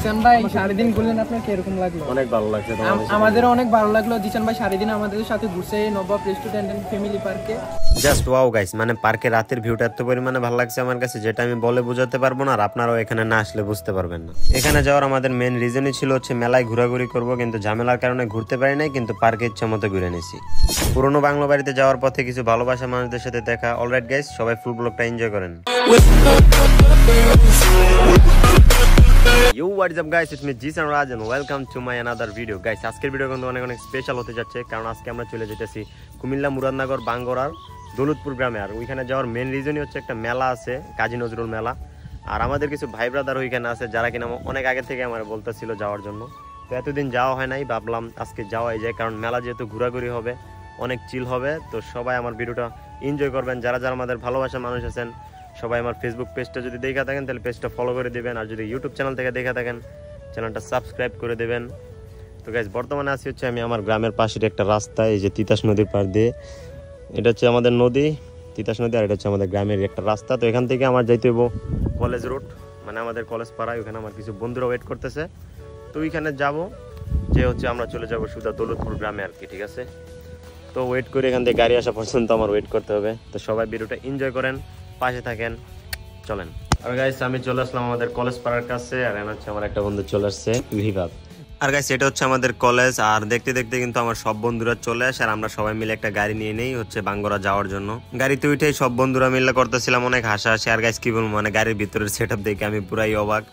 জিসান ভাই সারাদিন ঘুরলেন, আপনার কিরকম লাগলো? অনেক ভালো লাগছে। আমাদেরও অনেক ভালো লাগলো। জিসান ভাই সারাদিন আমাদের সাথে ঘুরছে নবাব রেস্টুরেন্ট এন্ড ফ্যামিলি পার্কে। জাস্ট ওয়াও গাইস, মানে পার্কে রাতের ভিউটা এত পরিমাণে ভালো লাগছে আমার কাছে, যেটা আমি বলে বোঝাতে পারবো না, আর আপনারাও এখানে না আসলে বুঝতে পারবেন না। এখানে যাওয়ার আমাদের মেন রিজনই ছিল হচ্ছে মেলায় ঘোরাঘুরি করব, কিন্তু ঝামেলার কারণে ঘুরতে পারি নাই, কিন্তু পার্কে ইচ্ছা মতো ঘুরে নিয়েছি। পুরনো বাংলা বাড়িতে যাওয়ার পথে কিছু ভালোবাসা মানুষদের সাথে দেখা। অলরাইট গাইস, সবাই ফুল ব্লগটা এনজয় করেন। Yo, what is up guys, it's me Jisan Raj and welcome to my another video. Guys, আজকের ভিডিও কিন্তু অনেক স্পেশাল হতে যাচ্ছে, কারণ আজকে আমরা চলে যেতেছি কুমিল্লা মুরাদনগর বাঙ্গরার দৌলতপুর গ্রামে। আর ওইখানে যাওয়ার মেন রিজনই হচ্ছে একটা মেলা আছে, কাজী নজরুল মেলা। আর আমাদের কিছু ভাই ব্রাদার ওইখানে আছে যারা কিনা অনেক আগে থেকে আমার বলতেছিল যাওয়ার জন্য। তো এতদিন যাওয়া হয় নাই, ভাবলাম আজকে যাওয়াই যায়, কারণ মেলা যেহেতু ঘোরাঘুরি হবে, অনেক চিল হবে। তো সবাই আমার ভিডিওটা এনজয় করবেন। যারা যারা আমাদের ভালোবাসা মানুষ আছেন সবাই আমার ফেসবুক পেজটা যদি দেখে থাকেন তাহলে পেজটা ফলো করে দেবেন, আর যদি ইউটিউব চ্যানেল থেকে দেখে থাকেন চ্যানেলটা সাবস্ক্রাইব করে দেবেন। তো গাইস, বর্তমানে আছি হচ্ছে আমি আমার গ্রামের পাশের একটা রাস্তা, এই যে তিতাস নদীর পাড় দিয়ে। এটা হচ্ছে আমাদের নদী, তিতাস নদী, আর এটা হচ্ছে আমাদের গ্রামের একটা রাস্তা। তো এখান থেকে আমার যাইতে হইব কলেজ রোড, মানে আমাদের কলেজ পাড়ায়। ওখানে আমার কিছু বন্ধুরা ওয়েট করতেছে, তো ওইখানে যাব, যে হচ্ছে আমরা চলে যাব সুদা দৌলতপুর গ্রামে আর কি, ঠিক আছে? তো ওয়েট করে এখান থেকে গাড়ি আসা পর্যন্ত আমার ওয়েট করতে হবে। তো সবাই ভিডিওটা এনজয় করেন, পাশে থাকেন, চলেন। আর গাইস, আমি চলে আসলাম আমাদের কলেজ পাড়ার কাছে, আর এখানে হচ্ছে আমার একটা বন্ধু চলে আসছে, বিভাগ। আর গাইস, এটা হচ্ছে আমাদের কলেজ। আর দেখতে দেখতে কিন্তু আমার সব বন্ধুরা চলে আসে, আর আমরা সবাই মিলে একটা গাড়ি নিয়ে নেই হচ্ছে বাঙ্গরা যাওয়ার জন্য। গাড়িতে উঠেই সব বন্ধুরা মিলে করতেছিলাম অনেক হাসাহাসি। আর গাইস কি বলবো, মানে গাড়ির ভিতরের সেটআপ দেখে আমি পুরাই অবাক।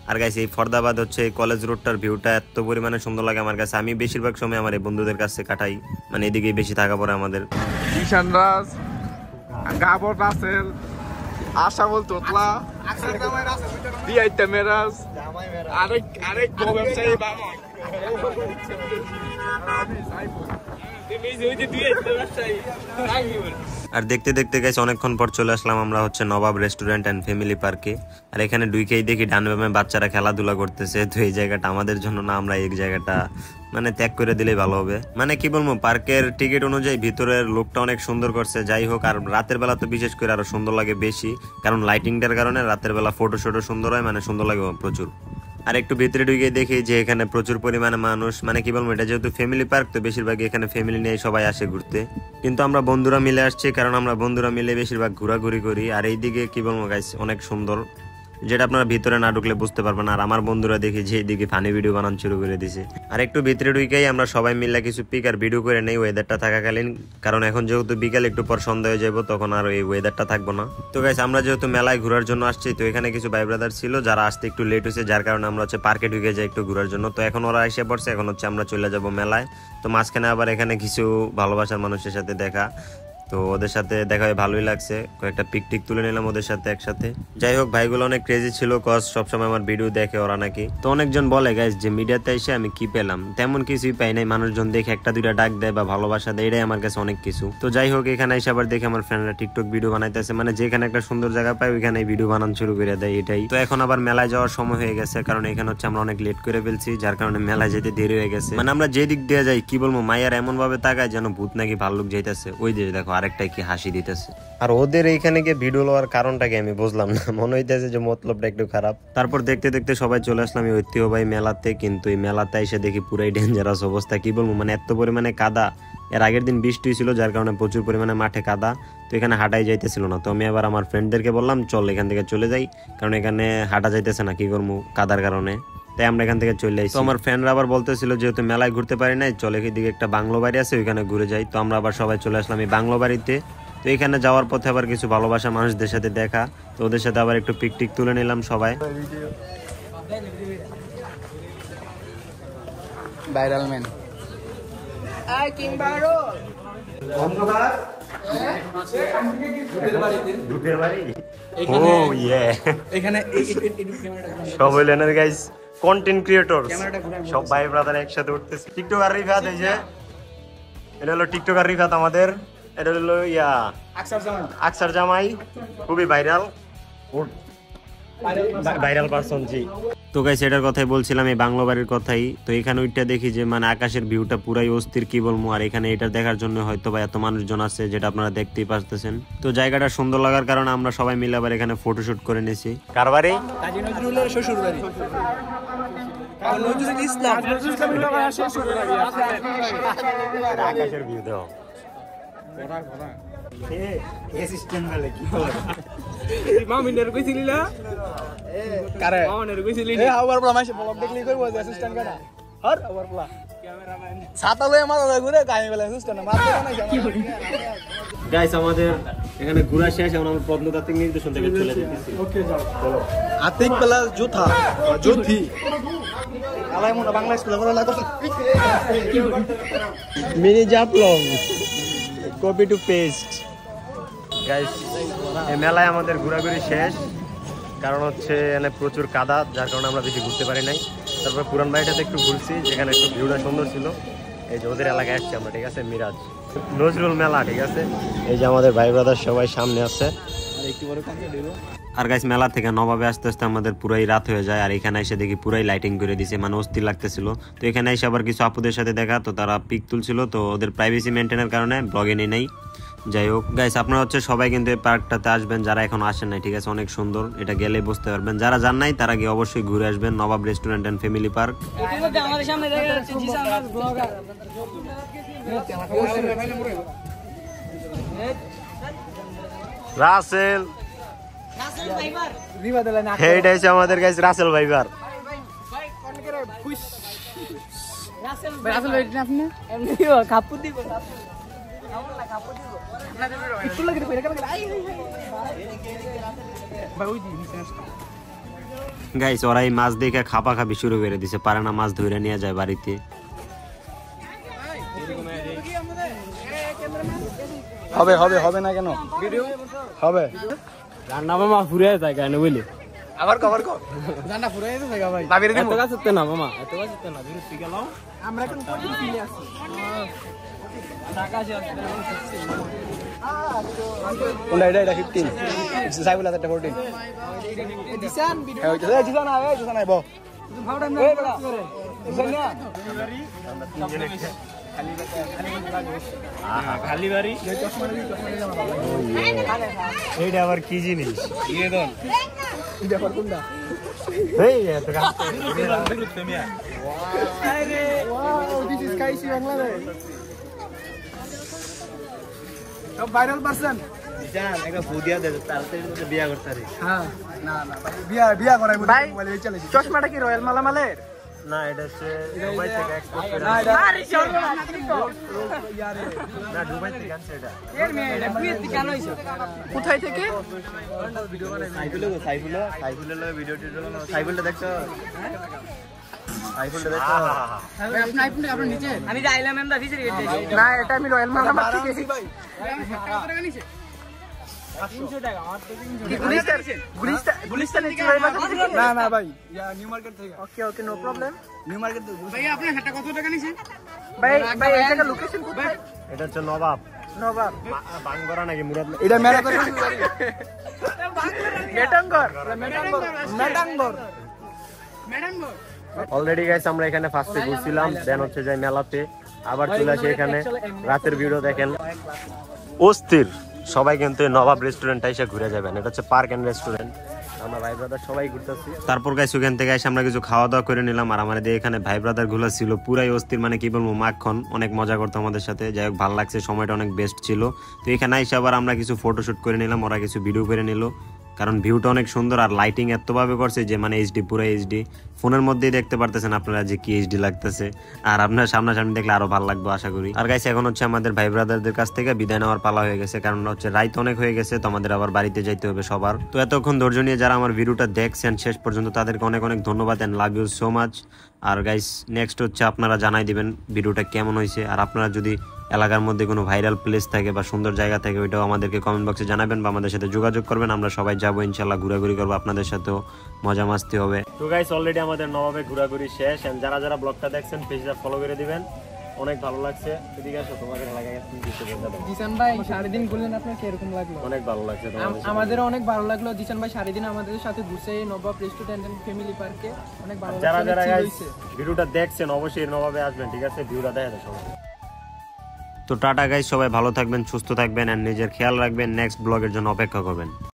আর গাইস, এই ফরদাবাদ হচ্ছে এই কলেজ রোডটার ভিউটা এত পরিমাণে সুন্দর লাগে আমার কাছে। আমি বেশিরভাগ সময় আমার এই বন্ধুদের কাছে কাটাই, মানে এদিকেই বেশি থাকা পড়ে আমাদের। জিসান রাজ, গাবর রাসেল, আশা বল তোতলা, দিয়াইতে মেরাজ, আরেক ব্যবসায়ী বাবা। আর দেখতে দেখতে গেছে অনেকক্ষণ পর চলে আসলাম আমরা হচ্ছে নবাব রেস্টুরেন্ট এন্ড ফ্যামিলি পার্কে। আর এখানে ঢুকেই দেখি ডান বামে বাচ্চারা খেলাধুলা করতেছে। তো এই জায়গাটা আমাদের জন্য না, আমরা এই জায়গাটা মানে ত্যাগ করে দিলেই ভালো হবে। মানে কি বলবো, পার্কের টিকিট অনুযায়ী ভিতরের লোকটা অনেক সুন্দর করছে। যাই হোক, আর রাতের বেলা তো বিশেষ করে আরো সুন্দর লাগে বেশি, কারণ লাইটিংটার কারণে রাতের বেলা ফটো সুন্দর হয়, মানে সুন্দর লাগে প্রচুর। আর একটু ভিতরে ঢুকে দেখি যে এখানে প্রচুর পরিমাণে মানুষ, মানে কি বলবো, এটা যেহেতু ফ্যামিলি পার্ক, তো বেশিরভাগ এখানে ফ্যামিলি নিয়ে সবাই আসে ঘুরতে। কিন্তু আমরা বন্ধুরা মিলে আসছি, কারণ আমরা বন্ধুরা মিলে বেশিরভাগ ঘোরাঘুরি করি। আর এইদিকে কি বলবো গাইস, অনেক সুন্দর, যেটা আপনারা ভিতরে না ঢুকলে বুঝতে পারবেন। আর আমার বন্ধুরা দেখি যে এইদিকে ফানি ভিডিও বানানো শুরু করে দিছে। আর একটু ভিতরে ঢুকেই আমরা সবাই মিলে কিছু পিক আর ভিডিও করে নেই ওয়েদারটা থাকাকালীন, কারণ এখন যেহেতু বিকাল একটু পর সন্ধ্যা হয়ে যাবো, তখন আর এই ওয়েদারটা থাকবো না। তো গাইস, আমরা যেহেতু মেলায় ঘোরার জন্য আসছি, তো এখানে কিছু ভাই ব্রাদার ছিল যারা আসতে একটু লেট হয়েছে, যার কারণে আমরা হচ্ছে পার্কে ঢুকে যাই একটু ঘোরার জন্য। তো এখন ওরা এসে পড়ছে, এখন হচ্ছে আমরা চলে যাব মেলায়। তো মাঝখানে আবার এখানে কিছু ভালোবাসার মানুষের সাথে দেখা, তো ওদের সাথে দেখা হয়ে ভালোই লাগছে, কয়েকটা পিক তুলে নিলাম ওদের সাথে একসাথে। যাই হোক, ভাইগুলো অনেক ক্রেজি ছিল, কজ সবসময় আমার ভিডিও দেখে ওরা নাকি। তো অনেকজন বলে গাইস যে মিডিয়াতে এসে আমি কি পেলাম, তেমন কিছুই পাই নাই। মানুষজন দেখে একটা দুইটা ডাক দেয় বা ভালোবাসা দেয়, এটাই আমার কাছে অনেক কিছু। তো যাই হোক, এখানে এসে আবার দেখে আমার ফ্রেন্ডরা টিকটক ভিডিও বানাইতেছে, মানে যেখানে একটা সুন্দর জায়গা পাই ওইখানে ভিডিও বানানো শুরু করে দেয়, এটাই। তো এখন আবার মেলায় যাওয়ার সময় হয়ে গেছে, কারণ এখানে হচ্ছে আমরা অনেক লেট করে ফেলছি, যার কারণে মেলায় যেতে দেরি হয়ে গেছে। মানে আমরা যে দিক দিয়ে যাই, কি বলবো, মাইয়ার এমন ভাবে তাকায় যেন ভূত নাকি ভাল্লুক যাইতেছে। ওই যে দেখো আরেকটাই কি হাসি দিতেছে। আর ওদের এইখানে গিয়ে ভিডিও লওয়ার কারণটাকে আমি বুঝলাম না, মনে হইতেছে যে মতলবটা একটু খারাপ। তারপর দেখতে দেখতে সবাই চলে আসলাম এই ঐতিহ্যবাহী মেলাতে, কিন্তু এই মেলাতে এসে দেখি পুরাই ডেঞ্জারাস অবস্থা। কি বলবো, মানে এত পরিমাণে কাদা। এর আগের দিন বৃষ্টি ছিল, যার কারণে প্রচুর পরিমাণে মাঠে কাদা, তো এখানে হাঁটাই যাইতেছিল না। তো আমি আবার আমার ফ্রেন্ডদেরকে বললাম চল এখান থেকে চলে যাই, কারণ এখানে হাঁটা যাইতেছে না, কি করবো কাদার কারণে। তাই আমরা এখান থেকে চলে আসি। তো আমার ফ্রেন্ডরা আবার বলতেছিল যেহেতু মেলায় ঘুরতে পারি নাই, চলে এদিকে একটা বাংলো বাড়ি আছে, ওইখানে ঘুরে যাই। তো আমরা আবার সবাই চলে আসলাম এই বাংলো বাড়িতে। তো এখানে যাওয়ার পথে আবার কিছু ভালোবাসা মানুষদের সাথে দেখা, তো ওদের সাথে আবার একটু পিক তুলে নিলাম সবাই। ভাইরাল ম্যান সব হইলেন গাইস কন্টেন্ট ক্রিয়েটর, সব ভাই ব্রাদার একসাথে উঠতেছে। টিকটকার রিফাত, এই যে এটা হলো টিকটকার রিফাত আমাদের, এটা হলো আকসার জামাই, খুবই ভাইরাল পারসন। জি, তো গাইস এটার কথাই বলছিলাম, এই বাংলো বাড়ির কথাই। তো এখানে ওইটা দেখি যে মানে আকাশের ভিউটা পুরাই অস্থির, কি বলবো। আর এখানে এটা দেখার জন্য হয়তো বা এত মানুষজন আছে, যেটা আপনারা দেখতেই পাচ্ছেন। তো জায়গাটা সুন্দর লাগার কারণে আমরা সবাই মিলে আবার এখানে ফটোশুট করে নিয়েছি। কার বাড়ি? কাজী নজরুলের শ্বশুর বাড়ি। নজরুল ইসলাম আকাশের ভিউ দাও অ্যাসিস্ট্যান্ট বলে কি করে মামিনের কইছিলি না কারে মামিনের কইছিলি এ আবার বলা মাইছে ব্লগ দেখলি কইবো অ্যাসিস্ট্যান্ট কারা হর আবার বলা ছাতা লয়ে মাথা ঘুরে গায়ে বেলা অ্যাসিস্ট্যান্ট মারতে না গাইস আমাদের এখানে ঘোরা শেষ এখন আমরা প্রত্নতাত্ত্বিক নির্দেশন থেকে চলে যেতেছি ওকে যাও চলো আতিক প্লাস জোথা জোথি আলাই মনে বাংলা স্কুলে বলা লাগছে mini Jaflong copy to paste guys এই মেলায় আমাদের ঘোরাঘুরি শেষ কারণ হচ্ছে এখানে প্রচুর কাদা যার কারণে আমরা বেশি ঘুরতে পারি নাই তারপর পুরান বাড়িটাতে একটু ঘুরছি যেখানে একটু ভিউটা সুন্দর ছিল এই যে ওদের এলাকায় আসছি আমরা ঠিক আছে মিরাজ নজরুল মেলা ঠিক আছে এই যে আমাদের ভাই ব্রাদার সবাই সামনে আছে আর গাইস মেলা থেকে নবাবে আসতে আসতে আমাদের পুরাই রাত হয়ে যায় আর এখানে এসে দেখি পুরাই লাইটিং করে দিছে মানে অস্থির লাগতেছিল তো এখানে এসে আবার কিছু আপুদের সাথে দেখা তো তারা পিক তুলছিল তো ওদের প্রাইভেসি মেনটেনের কারণে ব্লগে নেই নাই যাই হোক গাইস আপনারা হচ্ছে সবাই কিন্তু এই পার্কটাতে আসবেন যারা এখন আসেন নাই ঠিক আছে অনেক সুন্দর এটা গেলে বুঝতে পারবেন যারা যান নাই তারা গিয়ে অবশ্যই ঘুরে আসবেন নবাব রেস্টুরেন্ট এন্ড ফ্যামিলি পার্ক আমাদের সামনে দেখা যাচ্ছে জিসান ব্লগার রাসেল রিবা দেলা না এইটা হচ্ছে আমাদের গাইস রাসেল ভাইবার রাসেল ভাই আপনি এমনি কাপু দিব কাপু দিব একটু লাগে কইরা কেন আই ভাই ওই দিন গাইস ওরা এই মাছ দেখে খাপা খাবি শুরু করে দিছে পারে না মাছ ধরে নিয়ে যায় বাড়িতে হবে হবে হবে না কেন হবে রান্না মামা ফুরে যায় কেন বুঝলি আবার কভার কর জানা ফুরাই দিতে থাকা ভাই ভাবিরে এত কাছে তো না মামা এত কাছে তো না বিরতি গেল আমরা এখন কোন ফিলে আছি ঢাকা আছে কোনটা এটা 15 সাইবুল আছে 14 দিশান ভিডিও এই জিসান আই বো ভাউডা না জিসান না খালি বাড়ি এইটা আবার কি জিনিস ইয়ে দন এটা পর কোনটা এই এত কাজ আরে ওয়াও দিস ইজ কাইসি বাংলাদেশ সব ভাইরাল পারসন জান একটা বুদিয়া দে তাড়াতাড়ি মধ্যে বিয়া করতে রে হ্যাঁ না না বিয়া করাই বলে চলে চশমাটা কি রয়্যাল মালামালের না এটা হচ্ছে দুবাই থেকে এক্সপোর্ট করে না এটা আরে শর্মা ইয়ারে না দুবাই থেকে আনছে এটা এর মেয়ে এটা বিয়ে কেন হইছে কোথায় থেকে ভিডিও বানাই সাইফুলের লগে ভিডিও টিডিও বানানো সাইফুলটা দেখছো সাইফুলটা দেখছো ভাই আপনি আইফোন আপনার নিচে আমি যে আইলাম এন্ড দা ফিচার গেট না এটা আমি রয়্যাল মালামাল থেকে ভাই 700 টাকা নিচে 300 টাকা আমার তো 300 না না ভাই ইয়া নিউ মার্কেট থেকে okay no problem new market থেকে ভাই আপনার হাতটা কত টাকা নিছে ভাই এই জায়গা লোকেশন কোথায় এটা হচ্ছে নবাব নবাব বাঙ্গরা নাকি মুরাদ এটা মেরা করে মেটাঙ্গর মেটাঙ্গর অলরেডি গাইস আমরা এখানে ফার্স্টে ঘুরছিলাম দেন হচ্ছে যাই মেলাতে আবার চলে আসি এখানে রাতের ভিডিও দেখেন অস্থির সবাই কিন্তু নবাব রেস্টুরেন্টে এসে ঘুরে যাবেন এটা হচ্ছে পার্ক এন্ড রেস্টুরেন্ট আমরা ভাই ব্রাদার সবাই ঘুরতেছি তারপর গাইস ওখান থেকে এসে আমরা কিছু খাওয়া দাওয়া করে নিলাম আর আমাদের এখানে ভাই ব্রাদার গুলো ছিল পুরাই অস্থির মানে কি বলবো মাখন অনেক মজা করতো আমাদের সাথে যাই হোক ভালো লাগছে সময়টা অনেক বেস্ট ছিল তো এখানে এসে আবার আমরা কিছু ফটোশুট করে নিলাম ওরা কিছু ভিডিও করে নিল কারণ ভিউটা অনেক সুন্দর আর লাইটিং এতভাবে করছে যে মানে এইচডি পুরো এইচডি ফোনের মধ্যেই দেখতে পারতেছেন আপনারা যে কি এইচডি লাগতেছে আর আপনার সামনাসামনি দেখলে আরো ভালো লাগবে আশা করি আর গাইস এখন হচ্ছে আমাদের ভাই ব্রাদারদের কাছ থেকে বিদায় নেওয়ার পালা হয়ে গেছে কারণ হচ্ছে রাত অনেক হয়ে গেছে তো আমাদের আবার বাড়িতে যাইতে হবে সবার তো এতক্ষণ ধৈর্য নিয়ে যারা আমার ভিডিওটা দেখছেন শেষ পর্যন্ত তাদেরকে অনেক অনেক ধন্যবাদ and love you so much আর গাইস নেক্সট হচ্ছে আপনারা জানাই দিবেন ভিডিওটা কেমন হয়েছে আর আপনারা যদি এলাকার মধ্যে কোনো ভাইরাল প্লেস থাকে বা সুন্দর জায়গা থাকে ওইটাও আমাদেরকে কমেন্ট বক্সে জানাবেন বা আমাদের সাথে যোগাযোগ করবেন আমরা সবাই যাবো ইনশাল্লাহ ঘোরাঘুরি করবো আপনাদের সাথেও মজা মাস্তি হবে তো গাইস অলরেডি আমাদের নবাবে ঘোরাঘুরি শেষ এন্ড যারা যারা ব্লগটা দেখছেন পেজটা ফলো করে দিবেন অনেক ভালো লাগছে এদিকে আসো তোমাদের এলাকায় কি কিছু বলতে পারো জিসান ভাই সারাদিন ঘুরলেন আপনার কিরকম লাগলো অনেক ভালো লাগছে আমাদের অনেক ভালো লাগলো জিসান ভাই সারাদিন আমাদের সাথে ঘুরছে নবাব রেস্টুরেন্ট এন্ড ফ্যামিলি পার্কে অনেক ভালো যারা যারা লাগছে ভিডিওটা দেখছেন অবশ্যই নবাবে আসবেন ঠিক আছে ভিডিওটা দেখেন সবাই তো টাটা গাইস সবাই ভালো থাকবেন সুস্থ থাকবেন আর নিজের খেয়াল রাখবেন নেক্সট ব্লগের জন্য অপেক্ষা করবেন